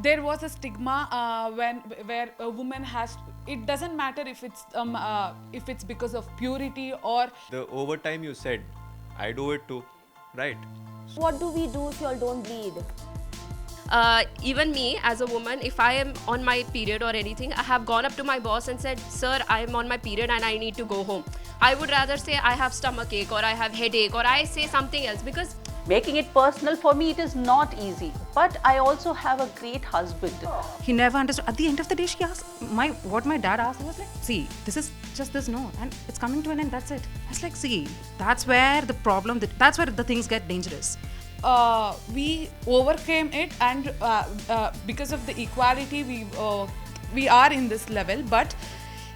there was a stigma where a woman has, it doesn't matter if it's because of purity or The overtime you said, I do it too, right? What do we do if you all don't bleed? Even me as a woman, if I am on my period or anything, I have gone up to my boss and said, sir, I am on my period and I need to go home. I would rather say I have stomach ache or I have headache or I say something else, because Making it personal for me, it is not easy. But I also have a great husband. He never understood. At the end of the day, she asked, what my dad asked was like, see, this is just this no, and it's coming to an end, that's it. I was like, see, that's where the problem, that's where the things get dangerous. we overcame it, and because of the equality we are in this level. But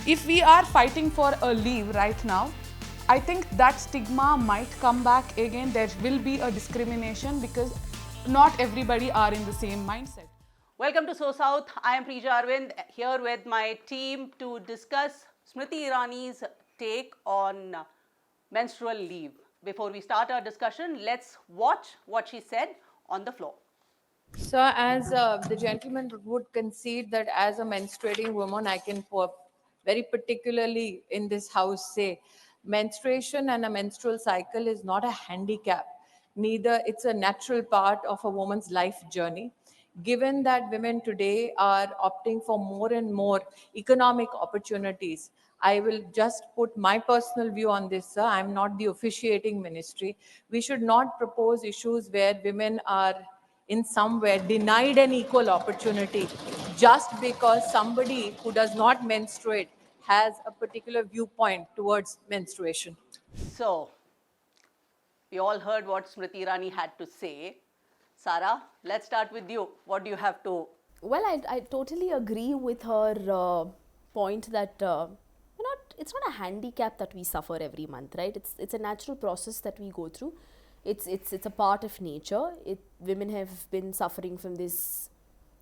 if we are fighting for a leave right now, I think that stigma might come back again. There will be a discrimination because not everybody are in the same mindset. Welcome to SoSouth. I am Preeja Arvind here with my team to discuss Smriti Irani's take on menstrual leave. Before we start our discussion, let's watch what she said on the floor. So, as the gentleman would concede that as a menstruating woman, I can very particularly in this house say menstruation and a menstrual cycle is not a handicap. Neither it's a natural part of a woman's life journey. Given that women today are opting for more and more economic opportunities, I will just put my personal view on this, sir. I'm not the officiating ministry. We should not propose issues where women are in somewhere denied an equal opportunity just because somebody who does not menstruate has a particular viewpoint towards menstruation. So, we all heard what Smriti Irani had to say. Sara, let's start with you. What do you have to? Well, I totally agree with her point that it's not a handicap that we suffer every month, right? It's a natural process that we go through. It's a part of nature. Women have been suffering from this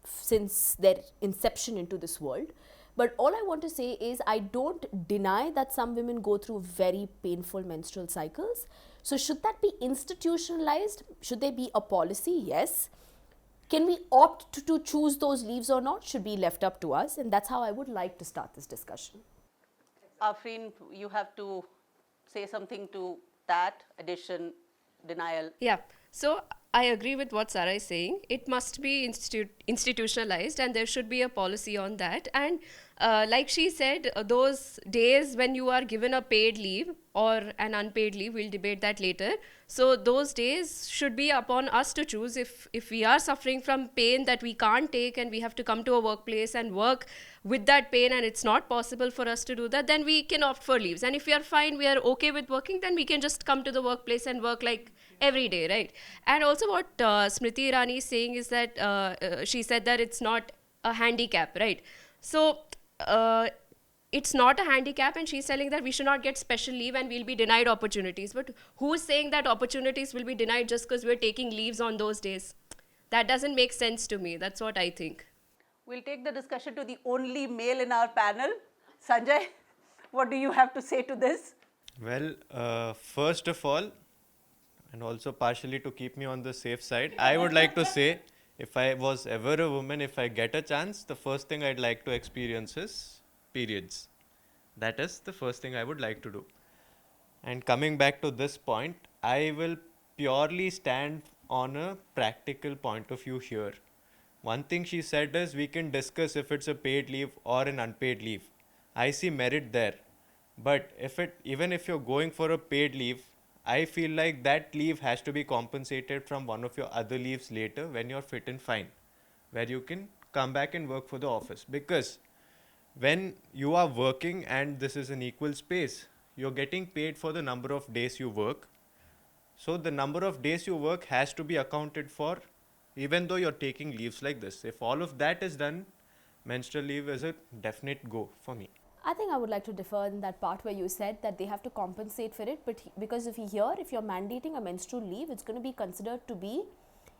since their inception into this world. But all I want to say is I don't deny that some women go through very painful menstrual cycles. So should that be institutionalized? Should there be a policy? Yes. Can we opt to choose those leaves or not? Should be left up to us. And that's how I would like to start this discussion. Afreen, you have to say something to that addition, denial. yeah. So I agree with what Sarah is saying. It must be institutionalized and there should be a policy on that. And like she said, those days when you are given a paid leave or an unpaid leave, we'll debate that later. So those days should be upon us to choose. If we are suffering from pain that we can't take and we have to come to a workplace and work with that pain and it's not possible for us to do that, then we can opt for leaves. And if we are fine, we are okay with working, then we can just come to the workplace and work like every day, right? And also what Smriti Irani is saying is that she said that it's not a handicap, right? So it's not a handicap, and she's telling that we should not get special leave and we'll be denied opportunities. But who's saying that opportunities will be denied just because we're taking leaves on those days? That doesn't make sense to me. That's what I think. We'll take the discussion to the only male in our panel. Sanjay, what do you have to say to this? Well, first of all, and also partially to keep me on the safe side, I would like to say, if I was ever a woman, if I get a chance, the first thing I'd like to experience is periods. That is the first thing I would like to do. And coming back to this point, I will purely stand on a practical point of view here. One thing she said is we can discuss if it's a paid leave or an unpaid leave. I see merit there. But even if you're going for a paid leave, I feel like that leave has to be compensated from one of your other leaves later when you're fit and fine, where you can come back and work for the office. Because when you are working and this is an equal space, you're getting paid for the number of days you work. So the number of days you work has to be accounted for, even though you're taking leaves like this. If all of that is done, menstrual leave is a definite go for me. I think I would like to defer in that part where you said that they have to compensate for it, but because if you're mandating a menstrual leave, it's going to be considered to be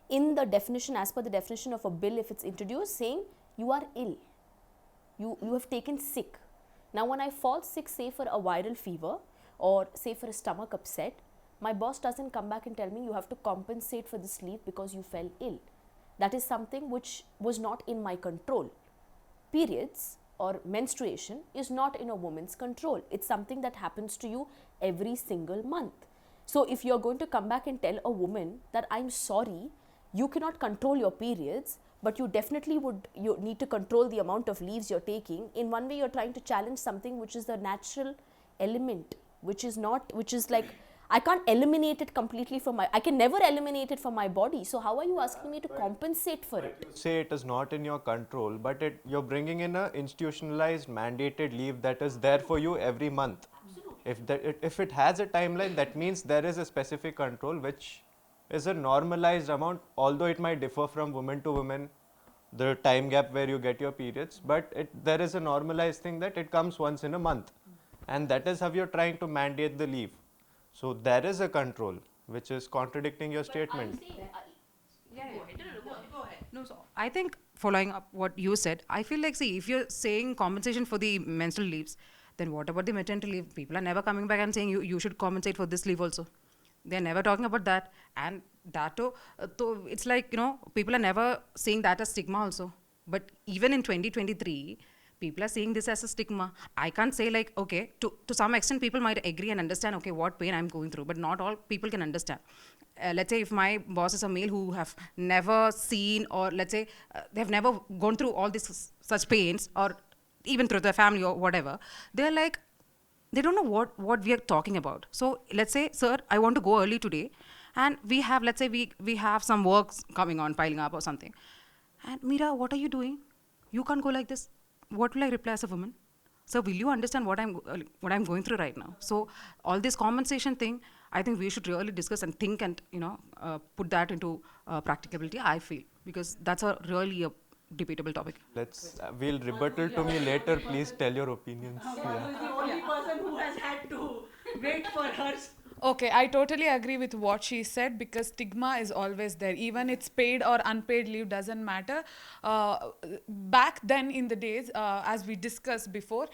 in the definition, as per the definition of a bill, if it's introduced, saying you are ill, you have taken sick. Now when I fall sick, say for a viral fever or say for a stomach upset, my boss doesn't come back and tell me you have to compensate for this leave because you fell ill. that is something which was not in my control. Periods or menstruation is not in a woman's control. It's something that happens to you every single month. So if you're going to come back and tell a woman that I'm sorry, you cannot control your periods, but you definitely you need to control the amount of leaves you're taking. In one way, you're trying to challenge something which is a natural element, which is like, I can't eliminate it completely I can never eliminate it from my body. So how are you asking me to compensate for it? Say it is not in your control, but you're bringing in a institutionalized mandated leave that is there for you every month. If it has a timeline, that means there is a specific control which is a normalized amount, although it might differ from woman to woman, the time gap where you get your periods, but there is a normalized thing that it comes once in a month, and that is how you're trying to mandate the leave. So there is a control which is contradicting your statement. No, so I think following up what you said, I feel like, see, if you're saying compensation for the menstrual leaves, then what about the maternity leave? People are never coming back and saying you should compensate for this leave also. They're never talking about that. And that too, it's like, people are never saying that as stigma also. But even in 2023, people are seeing this as a stigma. I can't say like, okay, to some extent people might agree and understand, okay, what pain I'm going through, but not all people can understand. Let's say if my boss is a male who have never seen, or let's say they've never gone through all these such pains, or even through their family or whatever, they're like, they don't know what we are talking about. So let's say, sir, I want to go early today, and we have, let's say we have some works coming on, piling up or something. And Meera, what are you doing? You can't go like this. What will I reply as a woman? So will you understand what I'm going through right now? So all this compensation thing, I think we should really discuss and think and put that into practicability, I feel, because that's a really a debatable topic. We'll rebuttal to me later. Please tell your opinions. The only person who has had to wait for hers. Okay, I totally agree with what she said, because stigma is always there. Even it's paid or unpaid leave, doesn't matter. Back then in the days, as we discussed before,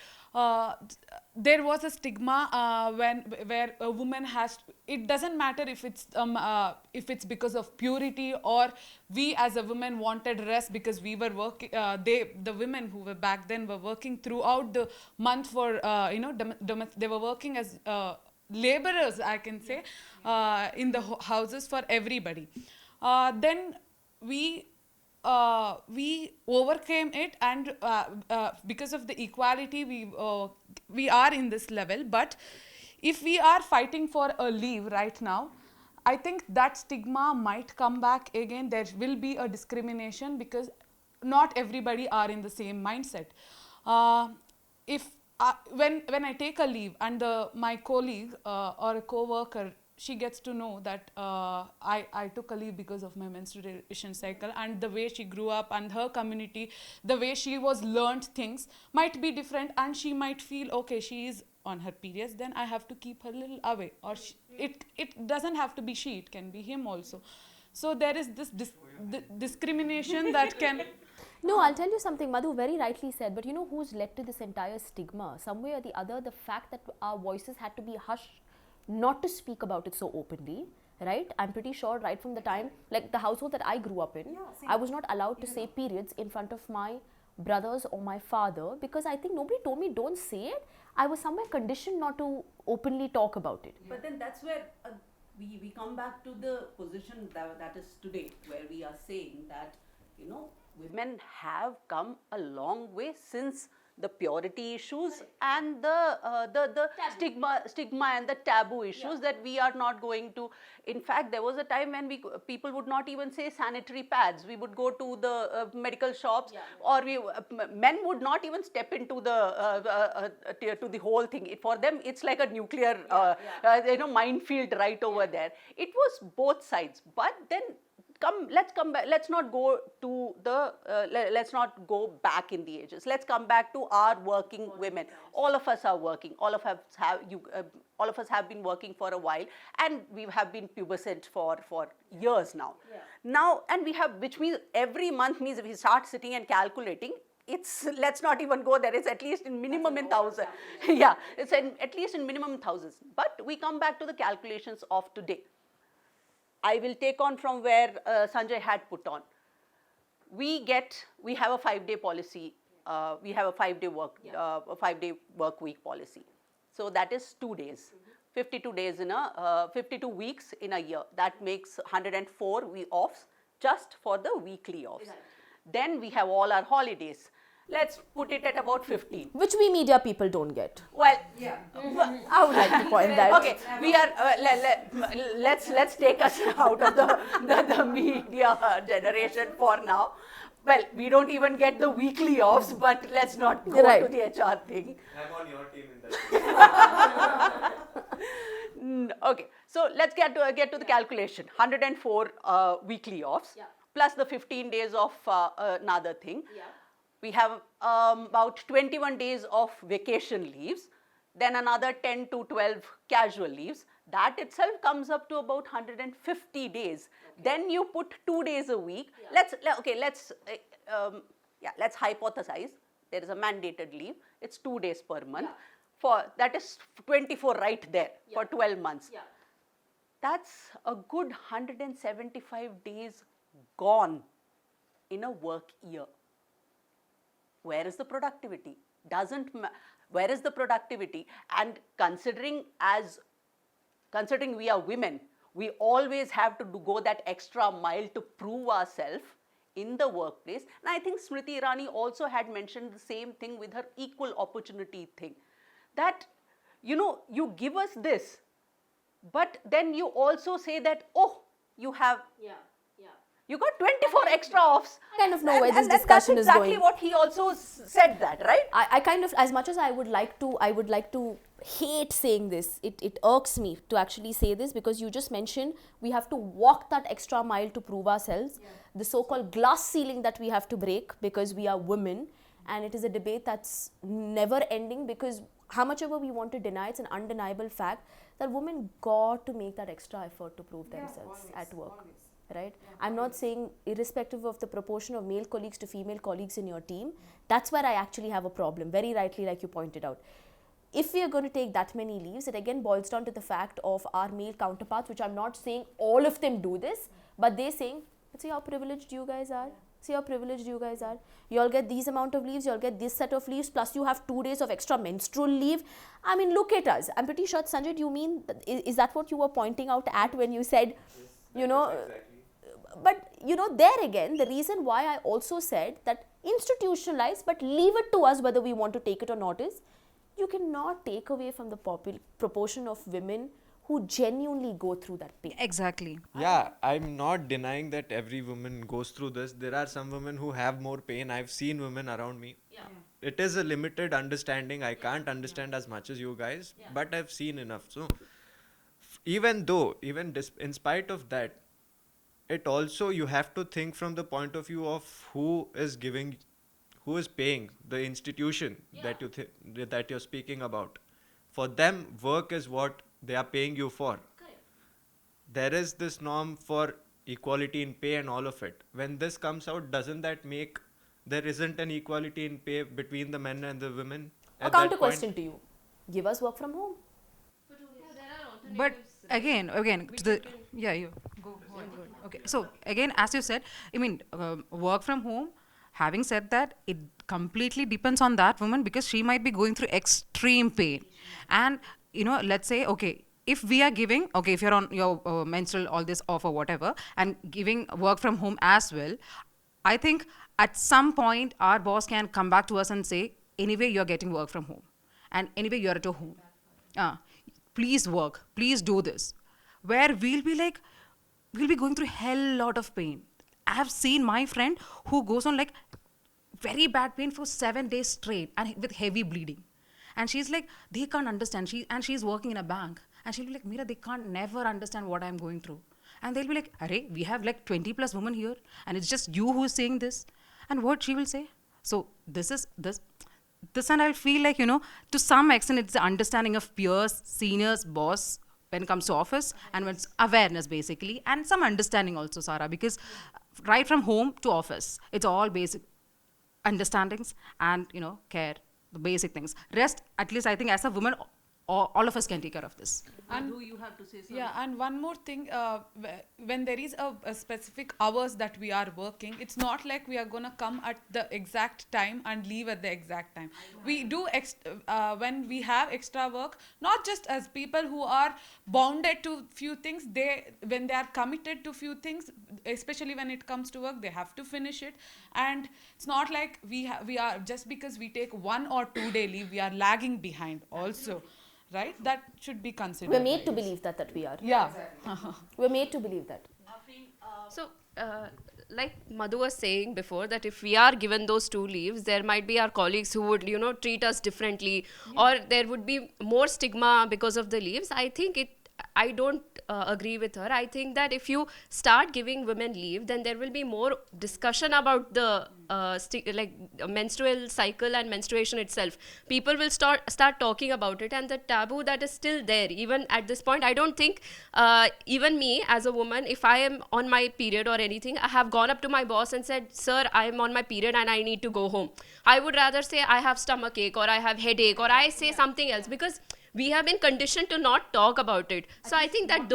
there was a stigma where a woman has. It doesn't matter if it's because of purity, or we as a woman wanted rest because we were working. The women who were back then were working throughout the month for they were working as laborers, I can say, in the houses for everybody. Then we overcame it, and because of the equality, we are in this level. But if we are fighting for a leave right now, I think that stigma might come back again. There will be a discrimination because not everybody are in the same mindset. When I take a leave and my colleague or a co-worker, she gets to know that I took a leave because of my menstruation cycle, and the way she grew up and her community, the way she was learned things might be different, and she might feel, okay, she is on her periods, then I have to keep her a little away. Or it doesn't have to be she, it can be him also. So there is this discrimination that can... No, I'll tell you something, Madhu very rightly said, but you know who's led to this entire stigma? Some way or the other, the fact that our voices had to be hushed, not to speak about it so openly, right? I'm pretty sure right from the time, like the household that I grew up in, I was not allowed to say periods in front of my brothers or my father, because I think nobody told me don't say it. I was somewhere conditioned not to openly talk about it. But then that's where we come back to the position that is today, where we are saying that, women have come a long way since the purity issues and the stigma and the taboo issues that we are not going to. In fact, there was a time when people would not even say sanitary pads. We would go to the medical shops, or men would not even step into to the whole thing. For them, it's like a nuclear minefield right over there. It was both sides, but then. Let's come back. Let's not go to let's not go back in the ages. Let's come back to our working women. All of us are working. All of us have been working for a while, and we have been pubescent for years now. Now, and we have, which means every month means if we start sitting and calculating, let's not even go there. It's at least in minimum in thousands. Yeah, it's at least in minimum thousands. But we come back to the calculations of today. I will take on from where Sanjay had put on. we have a 5-day policy. We have a 5-day work week policy. So that is 2 days. 52 days 52 weeks in a year. That makes 104 offs just for the weekly offs. Then we have all our holidays. Let's put it at about 15. Which we media people don't get. Well, I would like to point that. okay, we are. Let's take us out of the media generation for now. Well, we don't even get the weekly offs, but let's not go to the HR thing. I'm on your team in that. Okay, so let's get to the calculation. 104 weekly offs plus the 15 days of another thing. We have about 21 days of vacation leaves, then another 10 to 12 casual leaves. That itself comes up to about 150 days. Then you put 2 days a week. Let's hypothesize there is a mandated leave. It's 2 days per month. For that is 24 right there for 12 months. That's a good 175 days gone in a work year. Where is the productivity? Where is the productivity? And considering we are women, we always have to go that extra mile to prove ourselves in the workplace. And I think Smriti Irani also had mentioned the same thing with her equal opportunity thing. That, you give us this, but then you also say that, oh, you have... You got 24 extra offs. I kind of know where this discussion is going. That's exactly what he also said that, right? I kind of, as much as I would like to hate saying this, it irks me to actually say this, because you just mentioned we have to walk that extra mile to prove ourselves. The so-called glass ceiling that we have to break because we are women, and it is a debate that's never ending, because how much ever we want to deny, it's an undeniable fact that women got to make that extra effort to prove themselves at work. Right? I'm not saying irrespective of the proportion of male colleagues to female colleagues in your team. That's where I actually have a problem, very rightly, like you pointed out. If we are going to take that many leaves, it again boils down to the fact of our male counterparts, which I'm not saying all of them do this, but they're saying, see how privileged you guys are. See how privileged you guys are. You all get these amount of leaves, you all get this set of leaves, plus you have 2 days of extra menstrual leave. I mean, look at us. I'm pretty sure, Sanjay, do you mean, is that what you were pointing out at when you said, Exactly. But there again, the reason why I also said that institutionalize, but leave it to us whether we want to take it or not, is you cannot take away from the proportion of women who genuinely go through that pain. Exactly. Yeah, I'm not denying that every woman goes through this. There are some women who have more pain. I've seen women around me. It is a limited understanding. I can't understand as much as you guys, but I've seen enough. So even in spite of that, it also, you have to think from the point of view of who is paying the institution that you're speaking about. For them, work is what they are paying you for. There is this norm for equality in pay and all of it. When this comes out, doesn't that make there isn't an equality in pay between the men and the women? A counter question to you: give us work from home. But again, you go on. Okay, so again, as you said, I mean, work from home. Having said that, it completely depends on that woman, because she might be going through extreme pain. And, let's say, okay, if we are giving, if you're on your menstrual, all this off or whatever, and giving work from home as well, I think at some point our boss can come back to us and say, anyway, you're getting work from home. And anyway, you're at your home. Please work, please do this. Where we'll be going through hell lot of pain. I have seen my friend who goes on like very bad pain for 7 days straight and with heavy bleeding. And she's like, they can't understand. She's working in a bank. And she'll be like, Meera, they can't never understand what I'm going through. And they'll be like, Arey, we have like 20 plus women here. And it's just you who's saying this. And what she will say? So this, and I feel like, to some extent, it's the understanding of peers, seniors, boss, when it comes to office, and when it's awareness basically, and some understanding also, Sarah, because right from home to office, it's all basic understandings and, care, the basic things. Rest, at least I think as a woman, all of us can take care of this. And Do you have to say something? yeah, and one more thing, when there is a specific hours that we are working, it's not like we are gonna come at the exact time and leave at the exact time. We do when we have extra work, not just as people who are bounded to few things. When they are committed to few things, especially when it comes to work, they have to finish it. And it's not like we are just because we take 1 or 2 day leave, we are lagging behind also. Right? That should be considered. We're made to believe that we are. Yeah. We're made to believe that. So, like Madhu was saying before, that if we are given those 2 leaves, there might be our colleagues who would, treat us differently, or there would be more stigma because of the leaves. I don't agree with her. I think that if you start giving women leave, then there will be more discussion about the menstrual cycle and menstruation itself. People will start talking about it, and the taboo that is still there even at this point. I don't think even me as a woman, if I am on my period or anything, I have gone up to my boss and said, sir, I am on my period and I need to go home. I would rather say I have stomach ache, or I have headache, or I say something else, because we have been conditioned to not talk about it. So I think that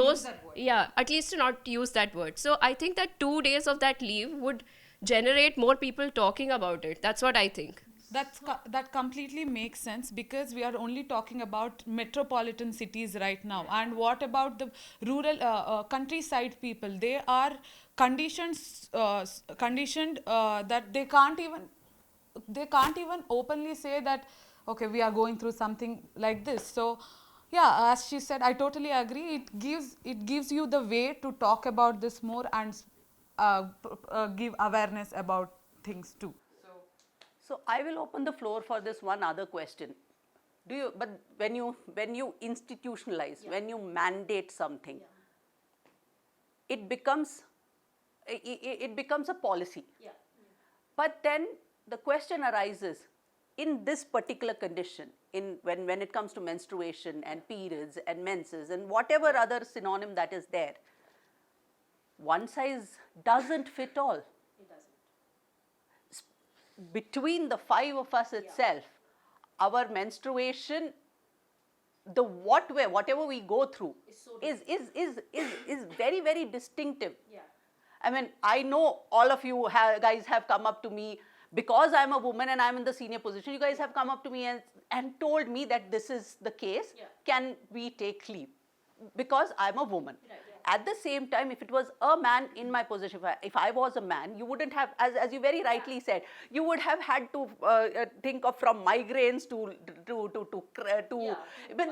at least to not use that word. So I think that 2 days of that leave would generate more people talking about it. That's what I think. That completely makes sense, because we are only talking about metropolitan cities right now. And what about the rural countryside people? They are conditioned that they can't even openly say that, okay, we are going through something like this. So yeah, as she said, I totally agree. It gives you the way to talk about this more and give awareness about things too. So I will open the floor for this one other question. But when you institutionalize, when you mandate something, it becomes a policy. But then the question arises, in this particular condition, when it comes to menstruation and periods and menses and whatever other synonym that is there, one size doesn't fit all. It doesn't. Between the 5 of us itself, our menstruation, whatever we go through is very, very distinctive. I mean, I know all of you guys have come up to me, because I'm a woman and I'm in the senior position. You guys have come up to me and told me that this is the case. Can we take leave? Because I'm a woman. At the same time, if it was a man in my position, if I was a man, you wouldn't have, as you very rightly said, you would have had to think of from migraines to even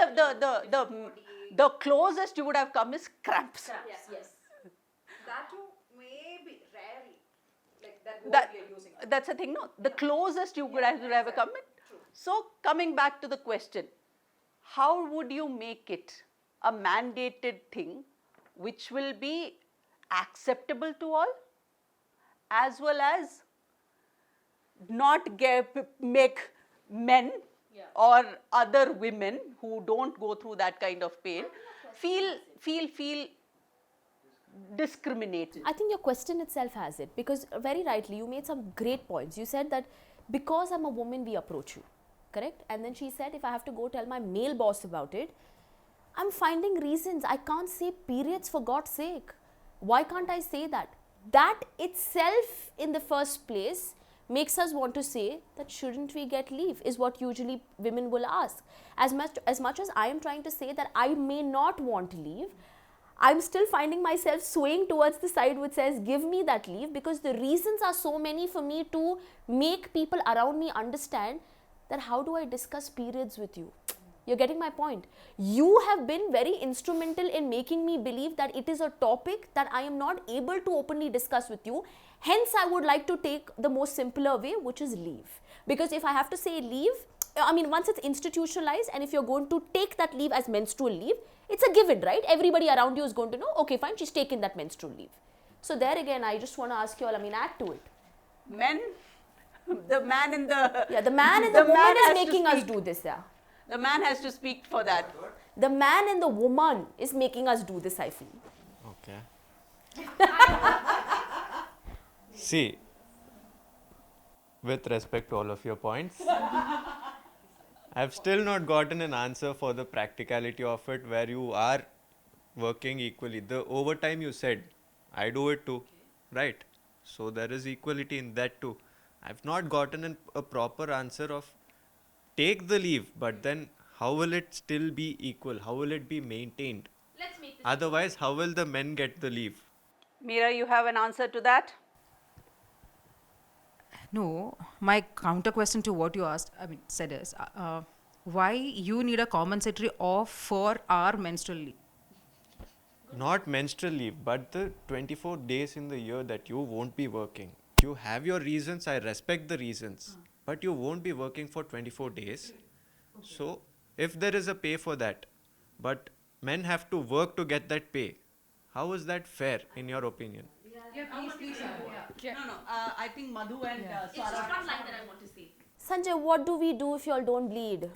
the closest you would have come is cramps. Yes. That too maybe rarely. Like that word we are using. That's the thing, no? The closest you could have come in. So coming back to the question, how would you make it a mandated thing which will be acceptable to all, as well as not make men or other women who don't go through that kind of pain feel discriminated? I think your question itself has it, because very rightly you made some great points. You said that because I'm a woman, we approach you, correct? And then she said, if I have to go tell my male boss about it, I'm finding reasons. I can't say periods, for God's sake. Why can't I say that? That itself in the first place makes us want to say that shouldn't we get leave, is what usually women will ask. As much as I am trying to say that I may not want leave, I'm still finding myself swaying towards the side which says give me that leave, because the reasons are so many for me to make people around me understand that how do I discuss periods with you? You're getting my point. You have been very instrumental in making me believe that it is a topic that I am not able to openly discuss with you. Hence, I would like to take the most simpler way, which is leave. Because if I have to say leave, I mean, once it's institutionalized, and if you're going to take that leave as menstrual leave, it's a given, right? Everybody around you is going to know, okay, fine, she's taken that menstrual leave. So there again, I just want to ask you all, add to it. The man in the... Yeah, the man and the woman is making us do this, The man has to speak for that. The man and the woman is making us do this, I feel. Okay. See, with respect to all of your points, I've still not gotten an answer for the practicality of it where you are working equally. The overtime you said, I do it too, right? So there is equality in that too. I've not gotten a proper answer of take the leave, but then how will it still be equal? How will it be maintained? Otherwise, how will the men get the leave? Meera, you have an answer to that? No, my counter question to what you asked, said is, why you need a compensatory off for our menstrual leave? Not menstrual leave, but the 24 days in the year that you won't be working. You have your reasons, I respect the reasons, but you won't be working for 24 days. So, if there is a pay for that, but men have to work to get that pay, how is that fair in your opinion? I think Madhu and Sara. Sanjay, what do we do if y'all don't bleed?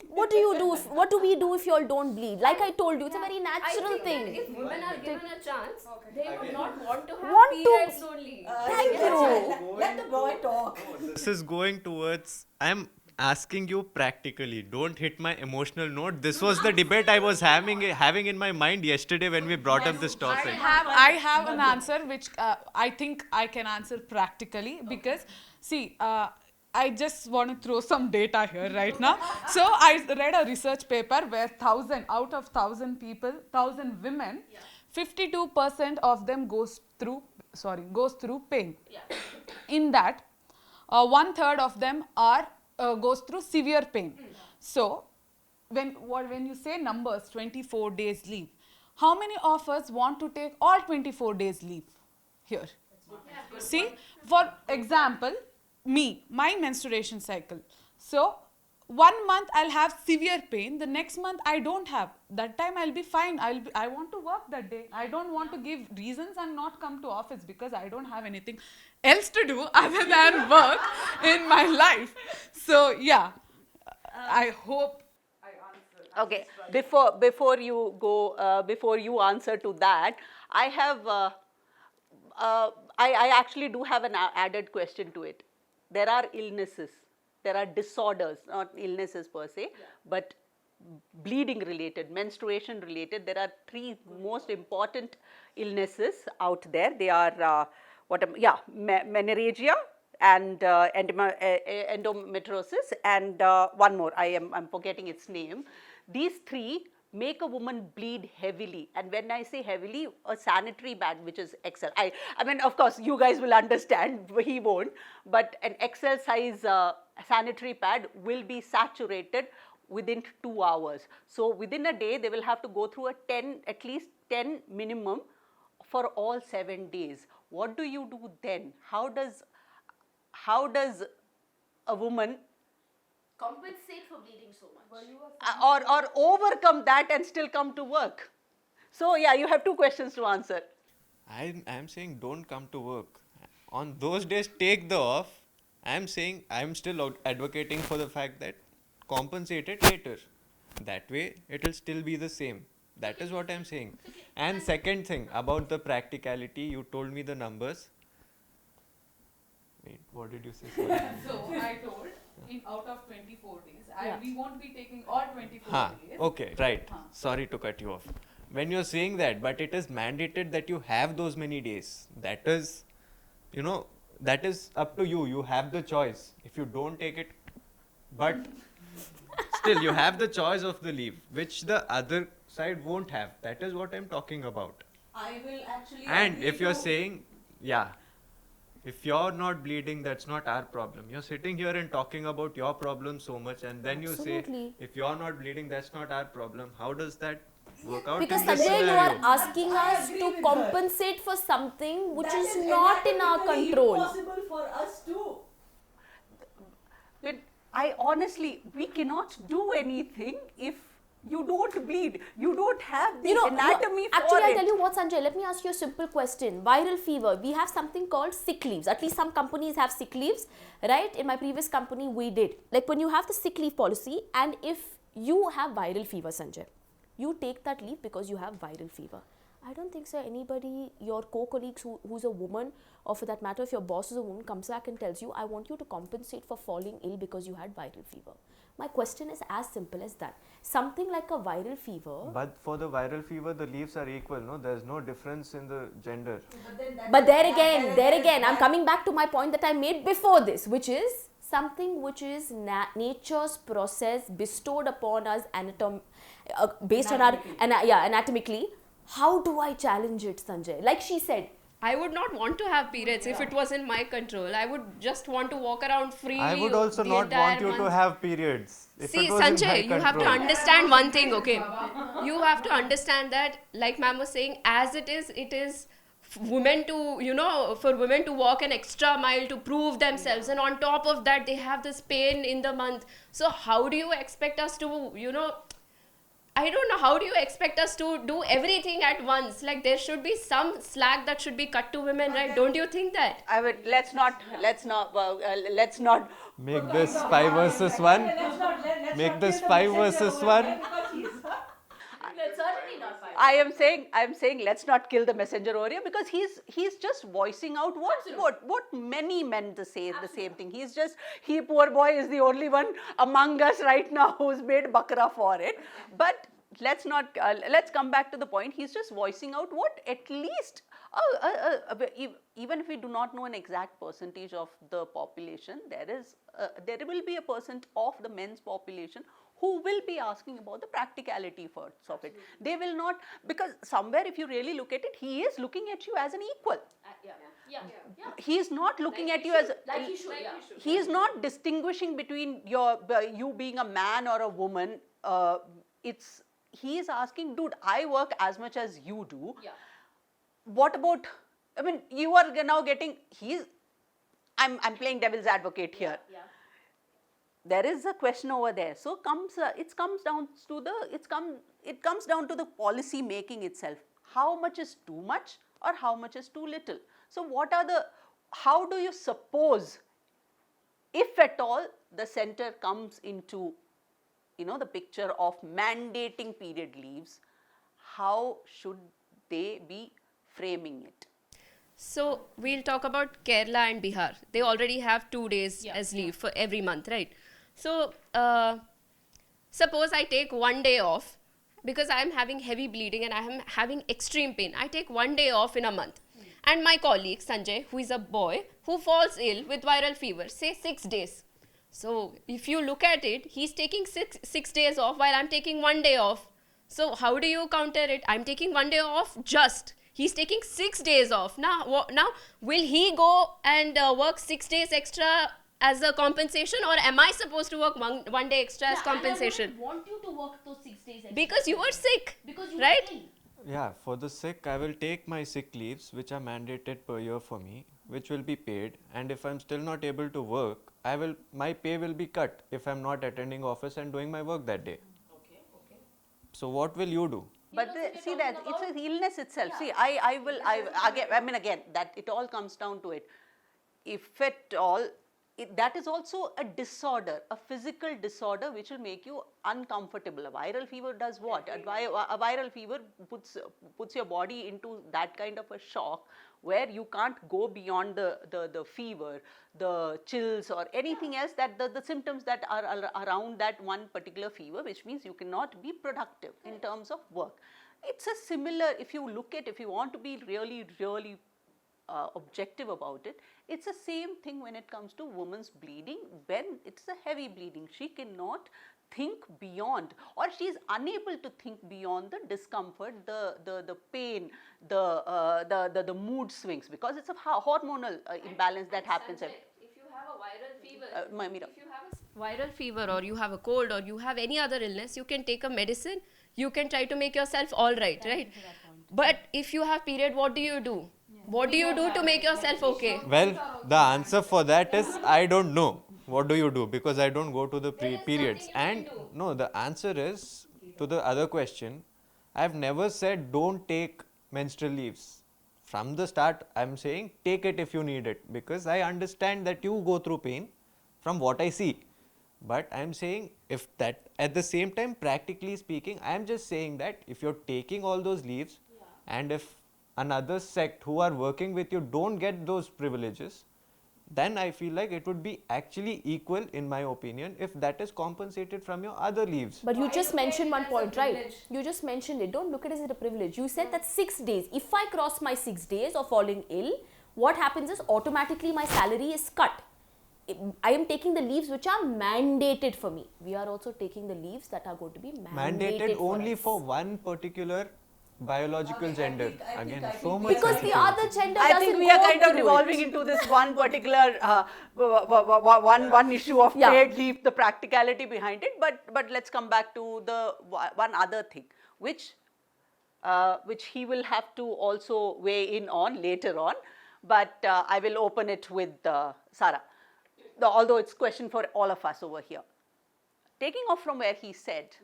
What do you do? What do we do if y'all don't bleed? Like I told you, it's a very natural thing. If women are given a chance, they would not want to have Want to- periods only. Thank you. Let the boy talk. This is going towards, I'm asking you practically, don't hit my emotional note. This was the debate I was having in my mind yesterday when we brought up this topic. I have an answer which I think I can answer practically because see, I just want to throw some data here right now. So I read a research paper where 1,000 out of 1,000 people, 1,000 women, 52% of them goes through pain. In that, 1/3 of them are goes through severe pain. So when you say numbers, 24 days leave, how many of us want to take all 24 days leave here? See, for example, my menstruation cycle. So 1 month I'll have severe pain, the next month I don't have. That time I'll be fine. I want to work that day. I don't want to give reasons and not come to office because I don't have anything else to do other than work in my life. So yeah, I hope I answered. Okay, before you go, before you answer to that, I have, I actually do have an added question to it. There are illnesses, there are disorders, not illnesses per se, but bleeding related, menstruation related. There are 3 most important illnesses out there. They are menorrhagia and endometriosis and one more. I'm forgetting its name. These 3 make a woman bleed heavily, and when I say heavily, a sanitary pad which is XL. I mean, of course, you guys will understand. He won't, but an XL size sanitary pad will be saturated within 2 hours. So within a day, they will have to go through at least 10 minimum for all 7 days. What do you do then? How does a woman Compensate for bleeding so much. or overcome that and still come to work? So yeah, you have 2 questions to answer. I'm saying don't come to work. On those days, take the off. I'm saying I'm still advocating for the fact that compensate it later. That way, it will still be the same. That is what I'm saying. And second thing about the practicality, you told me the numbers. Wait, what did you say? Sorry. So I told out of 24 days, we won't be taking all 24 days. Okay, right. Sorry to cut you off. When you're saying that, but it is mandated that you have those many days. That is, that is up to you. You have the choice. If you don't take it, but still you have the choice of the leave, which the other side won't have. That is what I'm talking about. I will actually. And if you're saying, if you're not bleeding, that's not our problem. You're sitting here and talking about your problem so much, and then you say, Absolutely. if you're not bleeding, that's not our problem. How does that work out Because in this Sanjay, you scenario? are asking us to compensate for something which is not in our control. Impossible for us too. I honestly, we cannot do anything if you don't bleed. You don't have the anatomy for actually, it. I'll tell you what, Sanjay, let me ask you a simple question. Viral fever, we have something called sick leaves. At least some companies have sick leaves, right? In my previous company, we did. Like when you have the sick leave policy, and if you have viral fever, Sanjay, you take that leave because you have viral fever. I don't think so. Anybody, your co-colleagues who's a woman, or for that matter, if your boss is a woman, comes back and tells you, I want you to compensate for falling ill because you had viral fever. My question is as simple as that. Something like a viral fever. But for the viral fever, the leaves are equal, no? There's no difference in the gender. But there again, I'm coming back to my point that I made before this, which is something which is nature's process bestowed upon us based on our anatomically. How do I challenge it, Sanjay? Like she said, I would not want to have periods if it was in my control. I would just want to walk around free. I would also the not entire want you to month. have periods. If See, it was in my Sanjay, you have to control. understand one thing, okay? You have to understand that, like ma'am was saying, as it is women to, for women to walk an extra mile to prove themselves. And on top of that, they have this pain in the month. So how do you expect us to, I don't know, how do you expect us to do everything at once? Like there should be some slack that should be cut to women, right? Don't you think that? I would, let's not Make this 5 versus 1. Make this 5 versus 1. I am saying let's not kill the messenger over here, because he's just voicing out what many men say the same thing. He poor boy is the only one among us right now who's made bakra for it. But let's come back to the point. He's just voicing out what at least even if we do not know an exact percentage of the population, there will be a percent of the men's population who will be asking about the practicality of it. They will not, because somewhere if you really look at it, he is looking at you as an equal. He is not looking at you as, he is not distinguishing between you being a man or a woman. He is asking, dude, I work as much as you do. What about, I mean, you are now getting, I'm playing devil's advocate here. There is a question over there. So it comes down to the policy making itself. How much is too much or how much is too little? So how do you suppose, if at all, the center comes into the picture of mandating period leaves, how should they be framing it? So we'll talk about Kerala and Bihar. They already have 2 days as leave for every month, right? So suppose I take 1 day off because I am having heavy bleeding and I am having extreme pain. I take 1 day off in a month. And my colleague Sanjay, who is a boy, who falls ill with viral fever, say 6 days. So if you look at it, he's taking six days off while I'm taking 1 day off. So how do you counter it? I'm taking 1 day off just. He's taking 6 days off. Now will he go and work 6 days extra as a compensation, or am I supposed to work one day extra as compensation? I want you to work those 6 days extra. Because you were sick, Because you right? were ill. Yeah, for the sick, I will take my sick leaves, which are mandated per year for me, which will be paid. And if I'm still not able to work, my pay will be cut if I'm not attending office and doing my work that day. Okay. So what will you do? But see that it's an illness itself. See, again, that it all comes down to it. If at all, that is also a disorder, a physical disorder which will make you uncomfortable. A viral fever does what? A viral fever puts your body into that kind of a shock where you can't go beyond the fever, the chills or anything else, that the symptoms that are around that one particular fever, which means you cannot be productive in terms of work. It's a similar, if you want to be really, really objective about it, it's the same thing when it comes to women's bleeding. When it's a heavy bleeding, she cannot think beyond, or she is unable to think beyond the discomfort, the pain, the mood swings, because it's a hormonal imbalance that happens. If you have a viral fever, viral fever or you have a cold or you have any other illness, you can take a medicine, you can try to make yourself all right, right? But if you have period, what do you do? What do you do to make yourself okay? Well, the answer for that is I don't know. What do you do? Because I don't go to the periods. And no, the answer is to the other question. I've never said don't take menstrual leaves. From the start, I'm saying take it if you need it, because I understand that you go through pain from what I see. But I'm saying if that, at the same time, practically speaking, I'm just saying that if you're taking all those leaves, And if another sect who are working with you don't get those privileges, then I feel like it would be actually equal, in my opinion, if that is compensated from your other leaves. But you just mentioned one point, right? You just mentioned it. Don't look at it as a privilege. You said that 6 days. If I cross my 6 days of falling ill, what happens is automatically my salary is cut. I am taking the leaves which are mandated for me. We are also taking the leaves that are going to be mandated only us. for one particular biological gender. Again, so much because the other gender I doesn't think we are go kind of through revolving it. into this one particular one issue of Yeah. paid leave, the practicality behind it. But let's come back to the one other thing, which he will have to also weigh in on later on. But I will open it with Sarah, although it's a question for all of us over here. Taking off from where he said,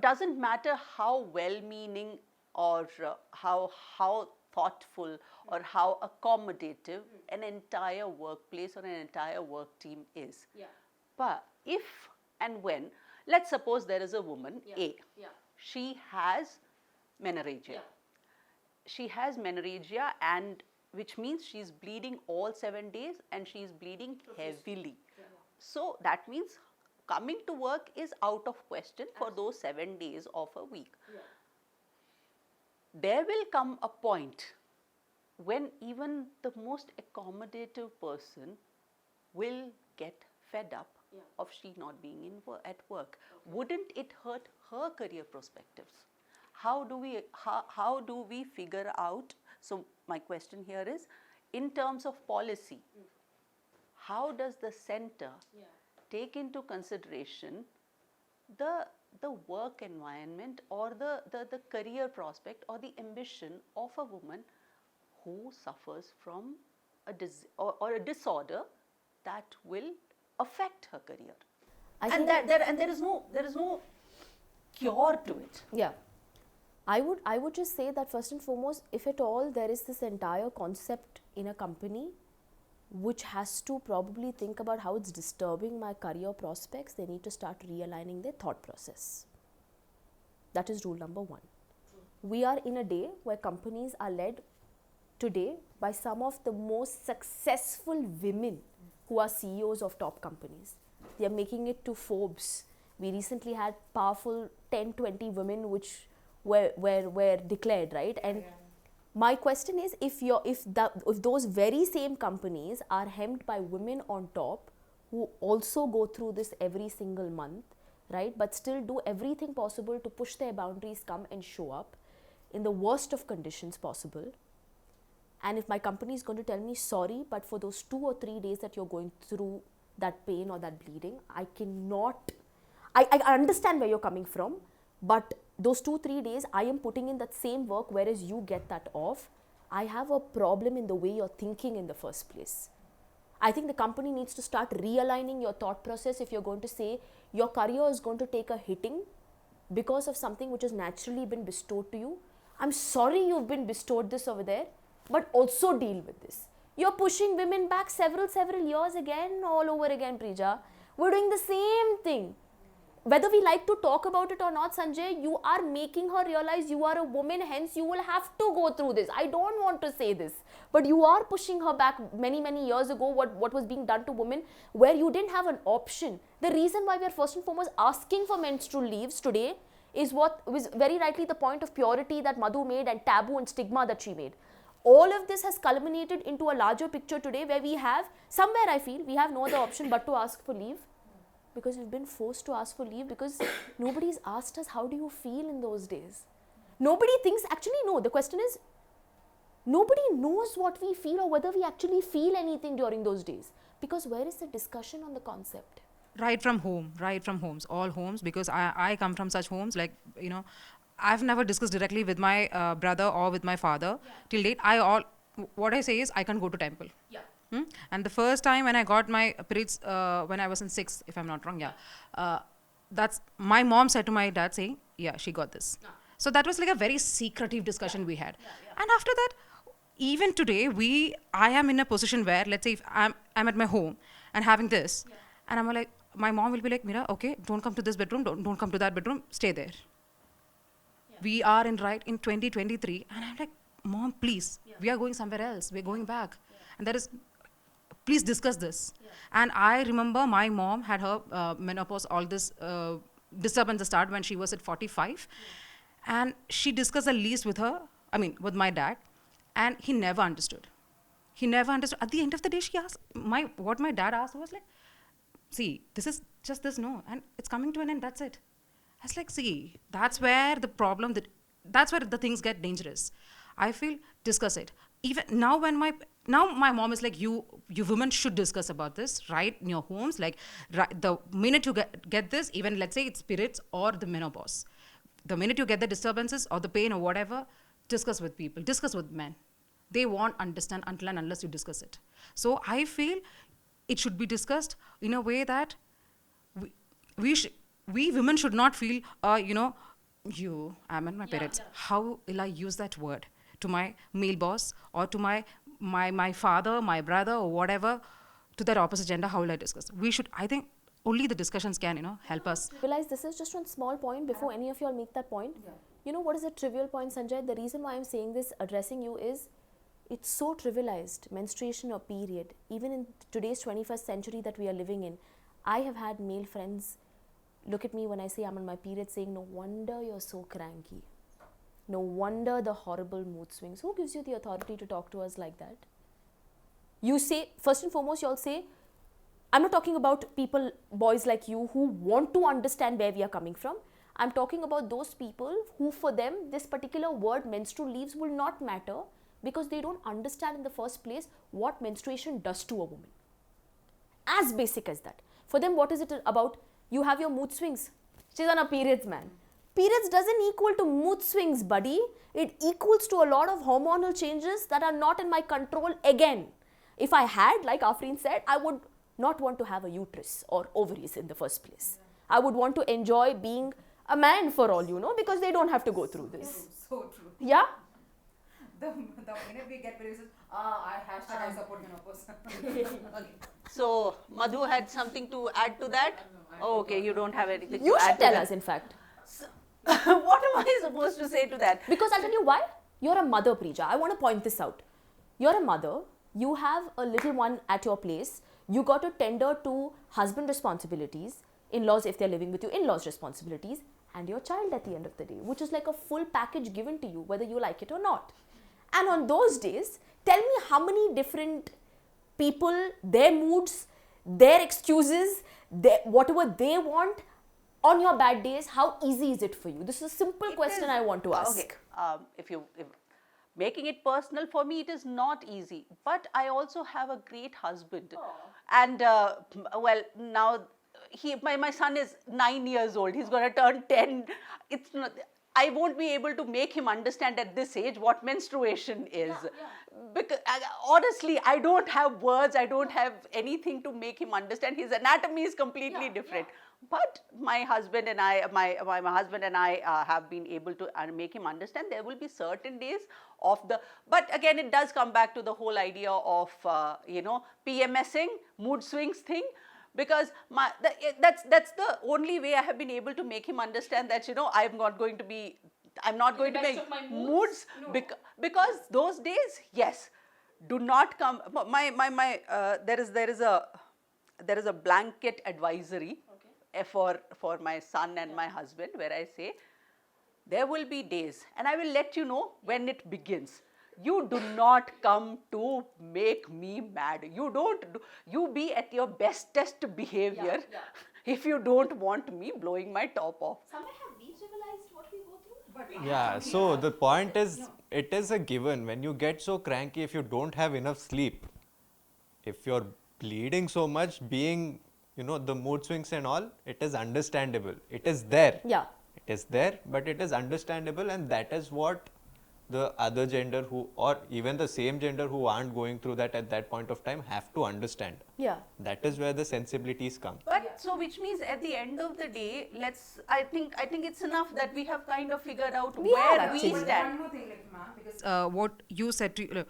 doesn't matter how well-meaning or how thoughtful or how accommodative an entire workplace or an entire work team is. But if and when, let's suppose there is a woman, A, she has menorrhagia. She has menorrhagia, and which means she's bleeding all 7 days and she's bleeding heavily. So that means coming to work is out of question for those 7 days of a week. There will come a point when even the most accommodative person will get fed up of she not being at work. Wouldn't it hurt her career perspectives? How do we figure out? So my question here is, in terms of policy, how does the center take into consideration the work environment or the career prospect or the ambition of a woman who suffers from a disorder that will affect her career? And there is no cure to it. Yeah. I would just say that first and foremost, if at all there is this entire concept in a company which has to probably think about how it's disturbing my career prospects, they need to start realigning their thought process. That is rule number one. We are in a day where companies are led today by some of the most successful women who are CEOs of top companies. They are making it to Forbes. We recently had powerful 10, 20 women which were declared, right? And my question is, if those very same companies are hemmed by women on top who also go through this every single month, right, but still do everything possible to push their boundaries, come and show up in the worst of conditions possible, and if my company is going to tell me, sorry, but for those 2 or 3 days that you're going through that pain or that bleeding, I understand where you're coming from, but those 2-3 days I am putting in that same work, whereas you get that off. I have a problem in the way you're thinking in the first place. I think the company needs to start realigning your thought process if you're going to say your career is going to take a hitting because of something which has naturally been bestowed to you. I'm sorry you've been bestowed this over there, but also deal with this. You're pushing women back several years again, all over again, Prija. We're doing the same thing. Whether we like to talk about it or not, Sanjay, you are making her realize you are a woman, hence you will have to go through this. I don't want to say this, but you are pushing her back many years ago, what was being done to women, where you didn't have an option. The reason why we are first and foremost asking for menstrual leaves today is what was very rightly the point of purity that Madhu made and taboo and stigma that she made. All of this has culminated into a larger picture today where we have, somewhere I feel, we have no other option but to ask for leave. Because we've been forced to ask for leave because nobody's asked us how do you feel in those days. Nobody thinks, actually no, the question is, nobody knows what we feel or whether we actually feel anything during those days. Because where is the discussion on the concept? Right from homes, all homes, because I come from such homes, like, you know, I've never discussed directly with my brother or with my father till date. What I say is I can't go to temple. And the first time when I got my periods, when I was in 6th, if I'm not wrong, that's my mom said to my dad saying, yeah, she got this. So that was like a very secretive discussion we had. And after that, even today, I am in a position where, let's say if I'm at my home and having this, and I'm like, my mom will be like, Mira, okay, don't come to this bedroom, don't come to that bedroom, stay there. We are in 2023, and I'm like, Mom, please, we are going somewhere else. We're going back, and that is, please discuss this. And I remember my mom had her menopause, all this disturbance start when she was at 45, and she discussed the least with her. I mean, with my dad, and he never understood. He never understood. At the end of the day, she asked what my dad asked was like, see, this is just this, no, and it's coming to an end. That's it. I was like, see, that's where the problem, that's where the things get dangerous. I feel discuss it. Even now, now my mom is like, you women should discuss about this, right, in your homes. Like, right, the minute you get this, even let's say it's periods or the menopause, the minute you get the disturbances or the pain or whatever, discuss with people, discuss with men. They won't understand until and unless you discuss it. So I feel it should be discussed in a way that we women should not feel, I'm at my parents. How will I use that word to my male boss or to my father, my brother, or whatever, to that opposite gender? How will I discuss? I think only the discussions can, help us. Realize this is just one small point before any of you all make that point. You know what is a trivial point, Sanjay? The reason why I'm saying this, addressing you, is it's so trivialized, menstruation or period. Even in today's 21st century that we are living in, I have had male friends look at me when I say I'm on my period saying, no wonder you're so cranky. No wonder the horrible mood swings. Who gives you the authority to talk to us like that? You say, first and foremost, you all say, I'm not talking about people, boys like you, who want to understand where we are coming from. I'm talking about those people who, for them, this particular word menstrual leaves will not matter because they don't understand in the first place what menstruation does to a woman. As basic as that. For them, what is it about? You have your mood swings. She's on her periods, man. Periods doesn't equal to mood swings, buddy. It equals to a lot of hormonal changes that are not in my control again. If I had, like Afreen said, I would not want to have a uterus or ovaries in the first place. I would want to enjoy being a man for all you know, because they don't have to go through this. So true. Yeah? The minute we get periods, I support menopause. Okay. So, Madhu had something to add to that? Oh, okay, you don't have anything You to should add to tell that. us, in fact. What am I supposed to say to that? Because I'll tell you why. You're a mother, Preja. I want to point this out. You're a mother. You have a little one at your place. You got to tender to husband responsibilities, in-laws if they're living with you, in-laws responsibilities, and your child at the end of the day, which is like a full package given to you, whether you like it or not. And on those days, tell me how many different people, their moods, their excuses, whatever they want on your bad days, how easy is it for you? This is a simple question I want to ask. Okay, if making it personal, for me it is not easy, but I also have a great husband. And well, now my son is 9 years old. He's going to turn 10. It's not, I won't be able to make him understand at this age what menstruation is. Because honestly, I don't have words. I don't have anything to make him understand. His anatomy is completely different. But my husband and I, my husband and I have been able to make him understand. There will be certain days of the, but again, it does come back to the whole idea of PMSing, mood swings thing. Because that's the only way I have been able to make him understand that I'm not going to make moods because those days, yes, do not come. There is a blanket advisory for my son and my husband where I say there will be days, and I will let you know when it begins. You do not come to make me mad. You be at your bestest behavior if you don't want me blowing my top off. Somewhere have we trivialized what we go through? Yeah, so the point is, it is a given. When you get so cranky, if you don't have enough sleep, if you're bleeding so much, being, the mood swings and all, it is understandable. It is there. Yeah. It is there, but it is understandable, and that is what the other gender or even the same gender who aren't going through that at that point of time have to understand. Yeah. That is where the sensibilities come. But so which means at the end of the day, I think it's enough that we have kind of figured out where we stand. One more thing, because what you said to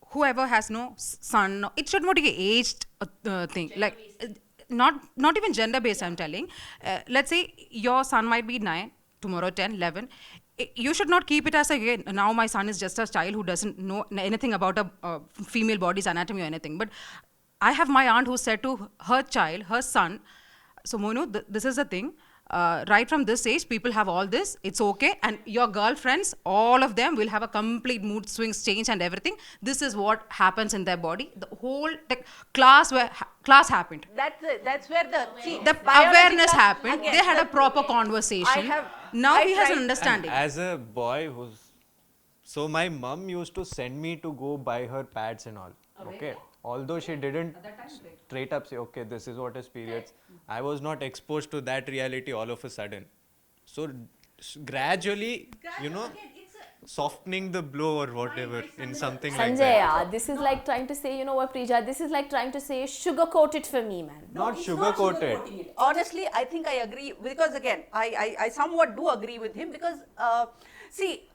whoever has no son, it should not be aged thing. Not even gender based, I'm telling. Let's say your son might be 9, tomorrow 10, 11. you should not keep it as again, now my son is just a child who doesn't know anything about a female body's anatomy or anything. But I have my aunt who said to her child, her son, so Monu, this is the thing. Right from this age, people have all this. It's okay, and your girlfriends, all of them, will have a complete mood swings, change, and everything. This is what happens in their body. The whole class happened. That's where The awareness happened. They had a proper conversation. Now he has an understanding. And as a boy so my mum used to send me to go buy her pads and all. Okay. Although she didn't straight up say, okay, this is what is periods. I was not exposed to that reality all of a sudden. So gradually, softening the blow or whatever in something like that. This is like trying to say, you know what, Prija, this is like trying to say, sugarcoat it for me, man. Not sugar-coated. Honestly, I think I agree, because again, I somewhat do agree with him, because see,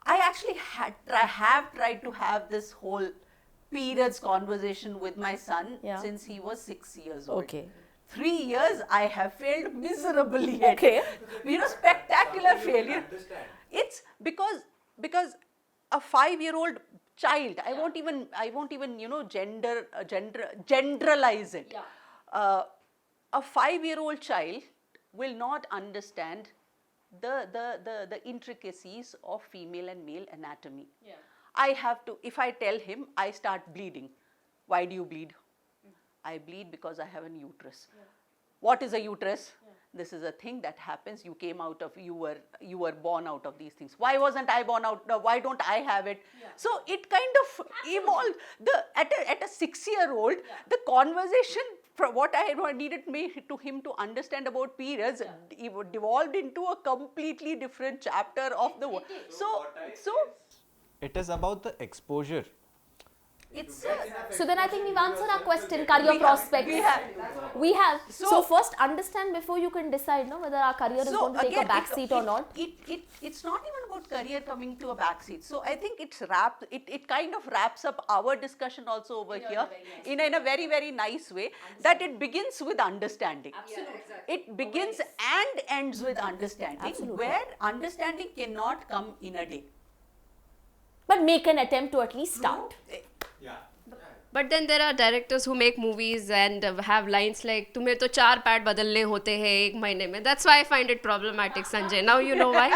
I actually have tried to have this whole periods conversation with my son since he was 6 years old. Okay. 3 years I have failed miserably. Okay. Spectacular failure. It's because a 5-year-old child, I won't even generalize it. A 5-year-old child will not understand the intricacies of female and male anatomy. I have to, if I tell him, I start bleeding. Why do you bleed? I bleed because I have a uterus. What is a uterus? This is a thing that happens. You came out of, you were born out of these things. Why wasn't I born out? Why don't I have it? So it kind of evolved. At a 6-year-old, the conversation, from what I needed him to understand about periods, devolved into a completely different chapter of the world. So it is about the exposure. So then I think we've answered our question, career prospects. We have. So first understand before you can decide whether our career is going to take a back seat or not. It's not even about career coming to a back seat. So I think it kind of wraps up our discussion also over here in a very, very nice way, that it begins with understanding. It begins and ends with understanding, where understanding cannot come in a day. But make an attempt to at least start. But then there are directors who make movies and have lines like "तुम्हें तो 4 pad बदलने होते हैं 1 महीने में." That's why I find it problematic, Sanjay. Now you know why.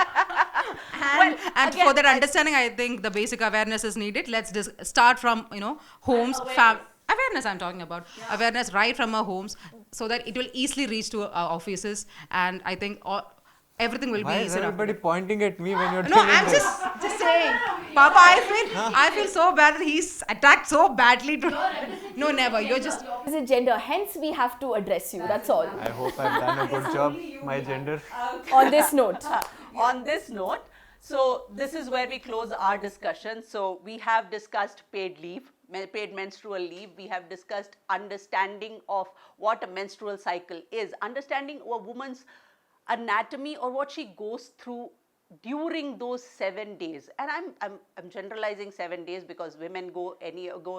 And for that understanding, I think the basic awareness is needed. Let's start from homes, awareness I'm talking about. Awareness right from our homes, so that it will easily reach to our offices, and I think everything will Why be is easier. everybody pointing at me when you're No, telling I'm this? just saying. Papa, I feel so bad that he's attacked so badly. No, never. You're just. Is it gender? Hence, we have to address you. That's all. I hope I've done a good job, my gender. On this note. On this note, so this is where we close our discussion. So we have discussed paid leave, paid menstrual leave. We have discussed understanding of what a menstrual cycle is, understanding a woman's anatomy or what she goes through during those 7 days. And I'm generalizing 7 days because women go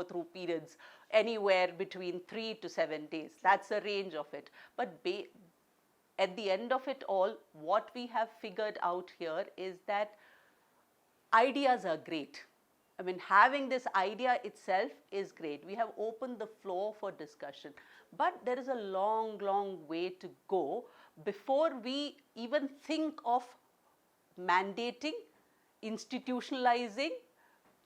through periods anywhere between 3 to 7 days. That's the range of it. But at the end of it all, what we have figured out here is that ideas are great. I mean, having this idea itself is great. We have opened the floor for discussion, but there is a long, long way to go before we even think of mandating, institutionalizing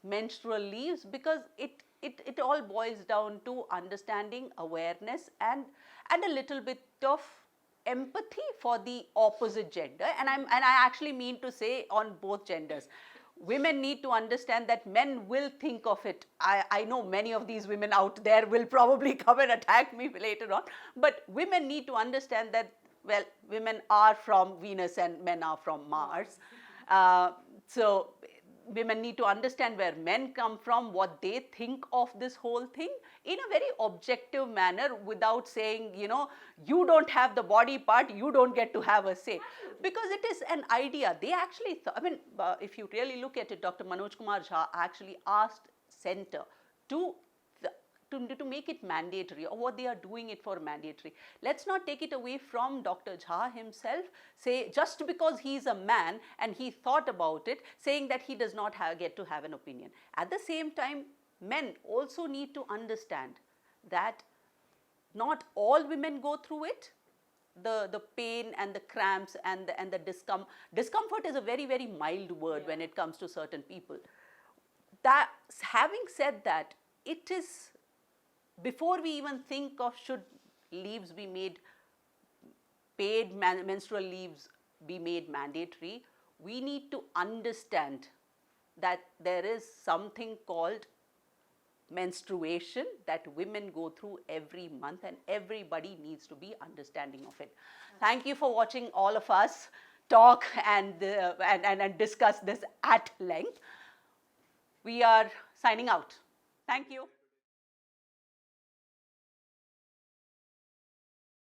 menstrual leaves, because it all boils down to understanding, awareness, and a little bit of empathy for the opposite gender. And I actually mean to say on both genders. Women need to understand that men will think of it. I know many of these women out there will probably come and attack me later on, but women need to understand that, well, women are from Venus and men are from Mars. So women need to understand where men come from, what they think of this whole thing in a very objective manner, without saying, you don't have the body part, you don't get to have a say. Because it is an idea. They actually, if you really look at it, Dr. Manoj Kumar Jha actually asked Center to to make it mandatory, or what they are doing it for mandatory. Let's not take it away from Dr. Jha himself, say just because he's a man and he thought about it, saying that he does not get to have an opinion. At the same time, men also need to understand that not all women go through it. The pain and the cramps and the discomfort is a very, very mild word when it comes to certain people. That, having said that, it is, before we even think of should leaves be made, paid menstrual leaves be made mandatory, we need to understand that there is something called menstruation that women go through every month, and everybody needs to be understanding of it. Thank you for watching all of us talk and discuss this at length. We are signing out. Thank you.